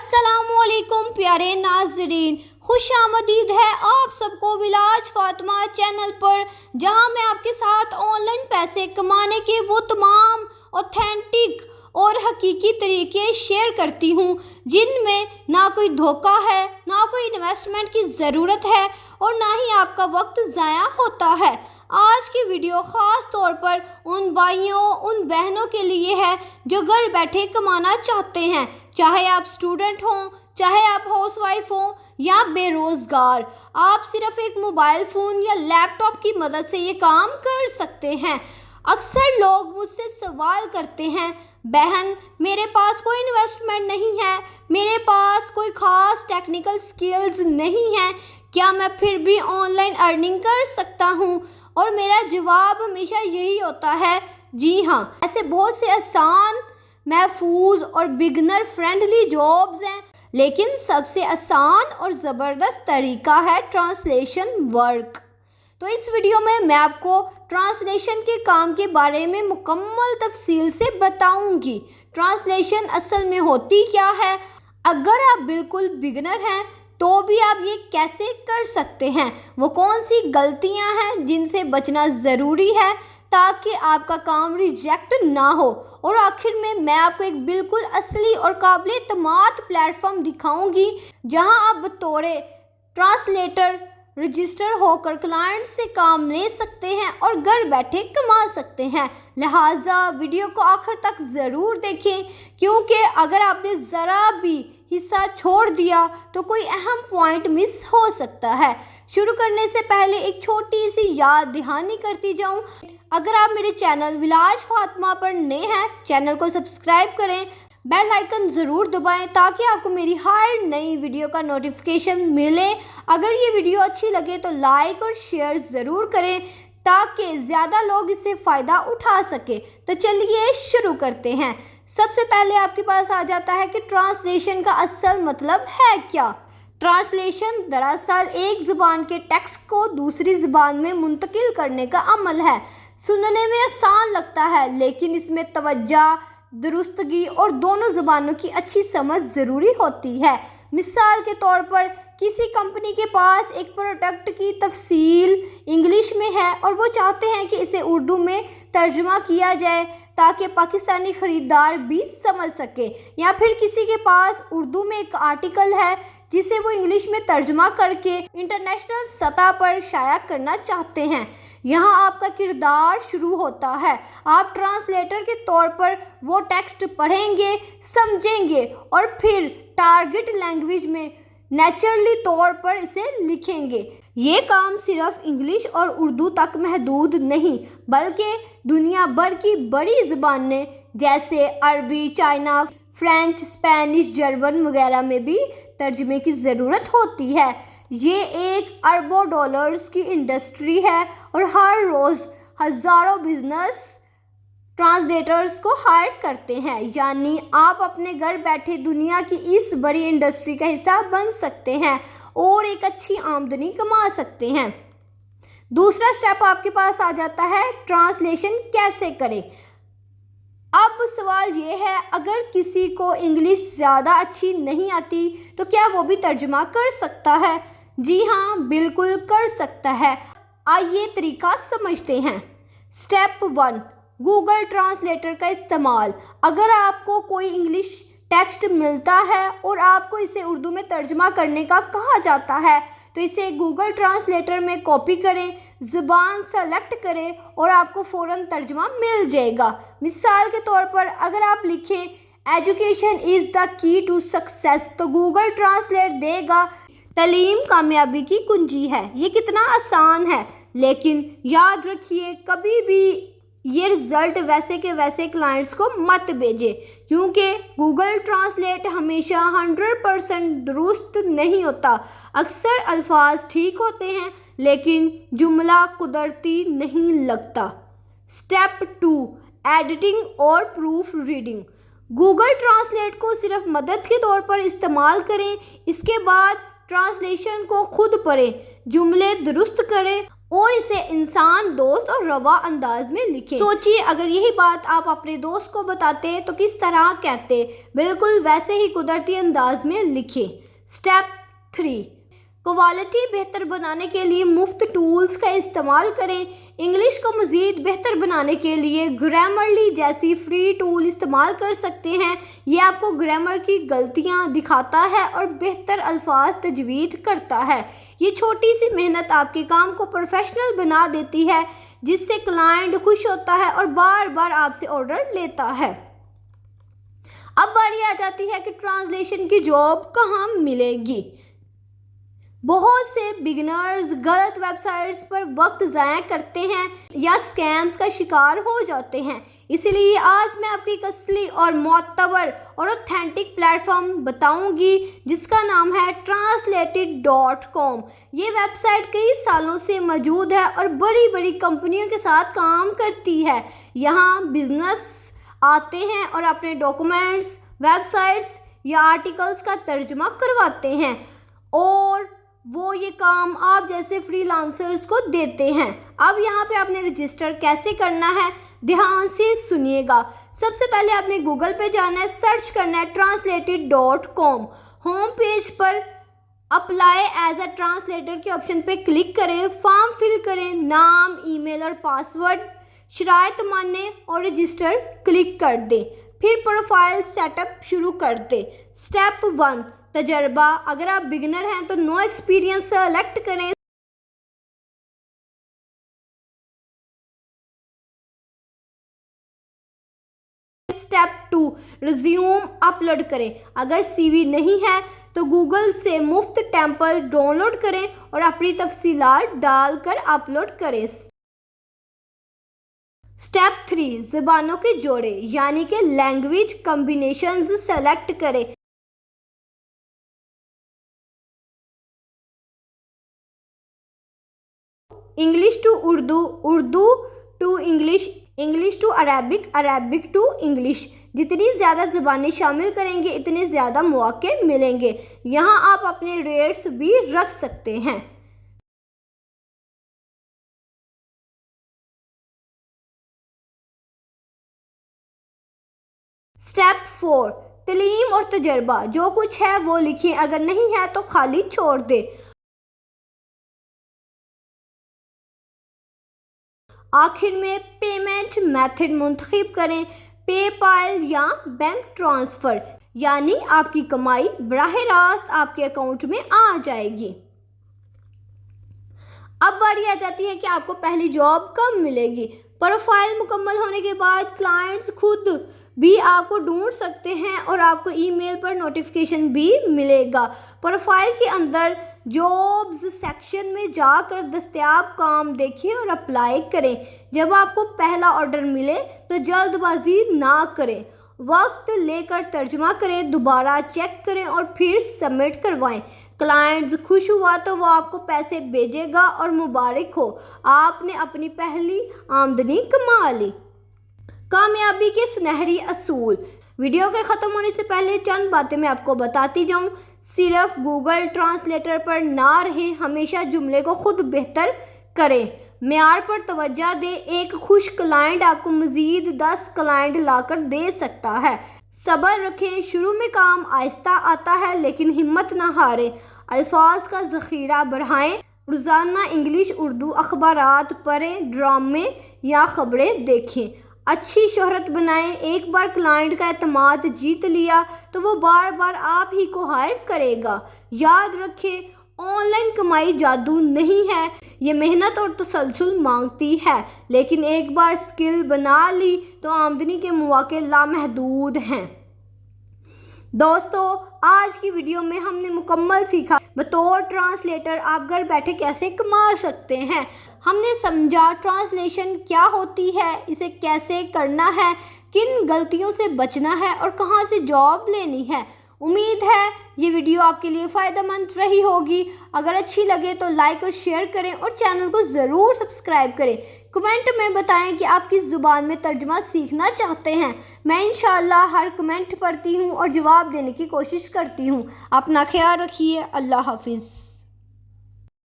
अस्सलाम वालेकुम प्यारे नाजरीन, खुश आमदीद है आप सबको विलाज फातिमा चैनल पर, जहां मैं आपके साथ ऑनलाइन पैसे कमाने के वो तमाम ऑथेंटिक और हकीकी तरीके शेयर करती हूँ जिनमें ना कोई धोखा है, ना कोई इन्वेस्टमेंट की ज़रूरत है और ना ही आपका वक्त ज़ाया होता है। आज की वीडियो ख़ास तौर पर उन भाइयों, उन बहनों के लिए है जो घर बैठे कमाना चाहते हैं, चाहे आप स्टूडेंट हों, चाहे आप हाउसवाइफ हों या बेरोज़गार। आप सिर्फ एक मोबाइल फ़ोन या लैपटॉप की मदद से ये काम कर सकते हैं। अक्सर लोग मुझसे सवाल करते हैं, बहन मेरे पास कोई इन्वेस्टमेंट नहीं है, मेरे पास कोई ख़ास टेक्निकल स्किल्स नहीं है, क्या मैं फिर भी ऑनलाइन अर्निंग कर सकता हूँ? और मेरा जवाब हमेशा यही होता है, जी हाँ। ऐसे बहुत से आसान, महफूज और बिगनर फ्रेंडली जॉब्स हैं, लेकिन सबसे आसान और ज़बरदस्त तरीका है ट्रांसलेशन वर्क। तो इस वीडियो में मैं आपको ट्रांसलेशन के काम के बारे में मुकम्मल तफसील से बताऊंगी। ट्रांसलेशन असल में होती क्या है, अगर आप बिल्कुल बिगनर हैं तो भी आप ये कैसे कर सकते हैं, वो कौन सी गलतियां हैं जिनसे बचना ज़रूरी है ताकि आपका काम रिजेक्ट ना हो, और आखिर में मैं आपको एक बिल्कुल असली और काबिल एतमाद प्लेटफॉर्म दिखाऊंगी जहां आप बतौर ट्रांसलेटर रजिस्टर होकर क्लाइंट से काम ले सकते हैं और घर बैठे कमा सकते हैं। लिहाजा वीडियो को आखिर तक ज़रूर देखें, क्योंकि अगर आपने ज़रा भी हिस्सा छोड़ दिया तो कोई अहम पॉइंट मिस हो सकता है। शुरू करने से पहले एक छोटी सी याद दहानी करती जाऊं, अगर आप मेरे चैनल विलाज फातिमा पर नए हैं, चैनल को सब्सक्राइब करें, बेल आइकन ज़रूर दबाएं ताकि आपको मेरी हर नई वीडियो का नोटिफिकेशन मिले। अगर ये वीडियो अच्छी लगे तो लाइक और शेयर ज़रूर करें ताकि ज़्यादा लोग इससे फ़ायदा उठा सके। तो चलिए शुरू करते हैं। सबसे पहले आपके पास आ जाता है कि ट्रांसलेशन का असल मतलब है क्या। ट्रांसलेशन दरअसल एक ज़ुबान के टेक्स्ट को दूसरी ज़ुबान में मुंतकिल करने का अमल है। सुनने में आसान लगता है, लेकिन इसमें तवज्जो, दुरुस्तगी और दोनों ज़ुबानों की अच्छी समझ ज़रूरी होती है। मिसाल के तौर पर किसी कंपनी के पास एक प्रोडक्ट की तफसील इंग्लिश में है और वो चाहते हैं कि इसे उर्दू में तर्जुमा किया जाए ताकि पाकिस्तानी ख़रीदार भी समझ सके, या फिर किसी के पास उर्दू में एक आर्टिकल है जिसे वो इंग्लिश में तर्जुमा करके इंटरनेशनल सतह पर शाया करना चाहते हैं। यहाँ आपका किरदार शुरू होता है। आप ट्रांसलेटर के तौर पर वो टेक्स्ट पढ़ेंगे, समझेंगे और फिर टारगेट लैंग्वेज में नेचुरली तौर पर इसे लिखेंगे। ये काम सिर्फ इंग्लिश और उर्दू तक महदूद नहीं, बल्कि दुनिया भर की बड़ी ज़बानें जैसे अरबी, चाइना, फ्रेंच, स्पेनिश, जर्मन वगैरह में भी तर्जुमे की ज़रूरत होती है। ये एक अरबों डॉलर्स की इंडस्ट्री है और हर रोज़ हज़ारों बिजनेस ट्रांसलेटर्स को हायर करते हैं, यानी आप अपने घर बैठे दुनिया की इस बड़ी इंडस्ट्री का हिस्सा बन सकते हैं और एक अच्छी आमदनी कमा सकते हैं। दूसरा स्टेप आपके पास आ जाता है, ट्रांसलेशन कैसे करें। अब सवाल ये है, अगर किसी को इंग्लिश ज़्यादा अच्छी नहीं आती तो क्या वो भी तर्जुमा कर सकता है? जी हाँ, बिल्कुल कर सकता है। आइए तरीका समझते हैं। स्टेप 1, गूगल ट्रांसलेटर का इस्तेमाल। अगर आपको कोई इंग्लिश टेक्स्ट मिलता है और आपको इसे उर्दू में तर्जुमा करने का कहा जाता है तो इसे गूगल ट्रांसलेटर में कॉपी करें, ज़ुबान सेलेक्ट करें और आपको फ़ौरन तर्जुमा मिल जाएगा। मिसाल के तौर पर अगर आप लिखें education is the key to success तो गूगल ट्रांसलेट देगा तालीम कामयाबी की कुंजी है। ये कितना आसान है, लेकिन याद रखिए कभी भी ये रिज़ल्ट वैसे के वैसे क्लाइंट्स को मत भेजें, क्योंकि गूगल ट्रांसलेट हमेशा 100% दुरुस्त नहीं होता। अक्सर अल्फाज ठीक होते हैं लेकिन जुमला कुदरती नहीं लगता। स्टेप 2, एडिटिंग और प्रूफ रीडिंग। गूगल ट्रांसलेट को सिर्फ मदद के तौर पर इस्तेमाल करें, इसके बाद ट्रांसलेशन को खुद पढ़ें, जुमले दुरुस्त करें اور اسے انسان دوست اور روا انداز میں لکھیں۔ سوچیے اگر یہی بات آپ اپنے دوست کو بتاتے تو کس طرح کہتے؟ بالکل ویسے ہی قدرتی انداز میں لکھیں۔ اسٹیپ 3، کوالٹی بہتر بنانے کے لیے مفت ٹولز کا استعمال کریں۔ انگلش کو مزید بہتر بنانے کے لیے گرامرلی جیسی فری ٹول استعمال کر سکتے ہیں۔ یہ آپ کو گرامر کی غلطیاں دکھاتا ہے اور بہتر الفاظ تجوید کرتا ہے۔ یہ چھوٹی سی محنت آپ کے کام کو پروفیشنل بنا دیتی ہے، جس سے کلائنٹ خوش ہوتا ہے اور بار بار آپ سے آرڈر لیتا ہے۔ اب باری آ جاتی ہے کہ ٹرانسلیشن کی جاب کہاں ملے گی۔ بہت سے بگنرز غلط ویب سائٹس پر وقت ضائع کرتے ہیں یا اسکیمز کا شکار ہو جاتے ہیں۔ اسی لیے آج میں آپ کو ایک اصلی اور معتبر اور اوتھینٹک پلیٹ فارم بتاؤں گی جس کا نام ہے translated.com۔ یہ ویب سائٹ کئی سالوں سے موجود ہے اور بڑی بڑی کمپنیوں کے ساتھ کام کرتی ہے۔ یہاں بزنس آتے ہیں اور اپنے ڈاکومنٹس، ویب سائٹس یا آرٹیکلز کا ترجمہ کرواتے ہیں اور وہ یہ کام آپ جیسے فری لانسرز کو دیتے ہیں۔ اب یہاں پہ آپ نے رجسٹر کیسے کرنا ہے، دھیان سے سنیے گا۔ سب سے پہلے آپ نے گوگل پہ جانا ہے، سرچ کرنا ہے translated.com۔ Home page per apply as a translator کے آپشن پہ کلک کریں، فارم فل کریں، نام، ای میل اور پاسورڈ، شرائط مانیں اور رجسٹر کلک کر دیں۔ پھر پروفائل سیٹ اپ شروع کر دیں۔ اسٹیپ 1، تجربہ۔ اگر آپ بگنر ہیں تو نو ایکسپیرینس سلیکٹ کریں۔ اسٹیپ 2، ریزیوم اپلوڈ کریں۔ اگر سی وی نہیں ہے تو گوگل سے مفت ٹیمپل ڈاؤن لوڈ کریں اور اپنی تفصیلات ڈال کر اپلوڈ کریں۔ اسٹیپ 3، زبانوں کے جوڑے یعنی کہ لینگویج کمبینیشنز سلیکٹ کریں۔ English to Urdu, Urdu to English, English to Arabic, Arabic to English. جتنی زیادہ زبانیں شامل کریں گے اتنے زیادہ مواقع ملیں گے۔ یہاں آپ اپنے ریٹس بھی رکھ سکتے ہیں۔ اسٹیپ 4، تعلیم اور تجربہ۔ جو کچھ ہے وہ لکھیں، اگر نہیں ہے تو خالی چھوڑ دیں۔ آخر میں پیمنٹ میتھڈ منتخب کریں، پے پال یا بینک ٹرانسفر، یعنی آپ کی کمائی براہ راست آپ کے اکاؤنٹ میں آ جائے گی۔ اب باری آ جاتی ہے کہ آپ کو پہلی جاب کب ملے گی۔ پروفائل مکمل ہونے کے بعد کلائنٹس خود بھی آپ کو ڈھونڈ سکتے ہیں اور آپ کو ای میل پر نوٹیفیکیشن بھی ملے گا۔ پروفائل کے اندر جابز سیکشن میں جا کر دستیاب کام دیکھیں اور اپلائی کریں۔ جب آپ کو پہلا آرڈر ملے تو جلد بازی نہ کریں، وقت لے کر ترجمہ کریں، دوبارہ چیک کریں اور پھر سبمٹ کروائیں۔ کلائنٹس خوش ہوا تو وہ آپ کو پیسے بھیجے گا اور مبارک ہو، آپ نے اپنی پہلی آمدنی کما لی۔ کامیابی کے سنہری اصول۔ ویڈیو کے ختم ہونے سے پہلے چند باتیں میں آپ کو بتاتی جاؤں۔ صرف گوگل ٹرانسلیٹر پر نہ رہیں، ہمیشہ جملے کو خود بہتر کریں، معیار پر توجہ دیں۔ ایک خوش کلائنٹ آپ کو مزید 10 کلائنٹ لا کر دے سکتا ہے۔ صبر رکھیں، شروع میں کام آہستہ آتا ہے لیکن ہمت نہ ہاریں۔ الفاظ کا ذخیرہ بڑھائیں، روزانہ انگلش اردو اخبارات پڑھیں، ڈرامے یا خبریں دیکھیں۔ اچھی شہرت بنائیں، ایک بار کلائنٹ کا اعتماد جیت لیا تو وہ بار بار آپ ہی کو ہائر کرے گا۔ یاد رکھیں، آن لائن کمائی جادو نہیں ہے، یہ محنت اور تسلسل مانگتی ہے، لیکن ایک بار سکل بنا لی تو آمدنی کے مواقع لامحدود ہیں۔ دوستو، آج کی ویڈیو میں ہم نے مکمل سیکھا بطور ٹرانسلیٹر آپ گھر بیٹھے کیسے کما سکتے ہیں۔ ہم نے سمجھا ٹرانسلیشن کیا ہوتی ہے، اسے کیسے کرنا ہے، کن غلطیوں سے بچنا ہے اور کہاں سے جاب لینی ہے۔ امید ہے یہ ویڈیو آپ کے لیے فائدہ مند رہی ہوگی۔ اگر اچھی لگے تو لائک اور شیئر کریں اور چینل کو ضرور سبسکرائب کریں۔ کمنٹ میں بتائیں کہ آپ کس زبان میں ترجمہ سیکھنا چاہتے ہیں۔ میں انشاءاللہ ہر کمنٹ پڑھتی ہوں اور جواب دینے کی کوشش کرتی ہوں۔ اپنا خیال رکھیے۔ اللہ حافظ۔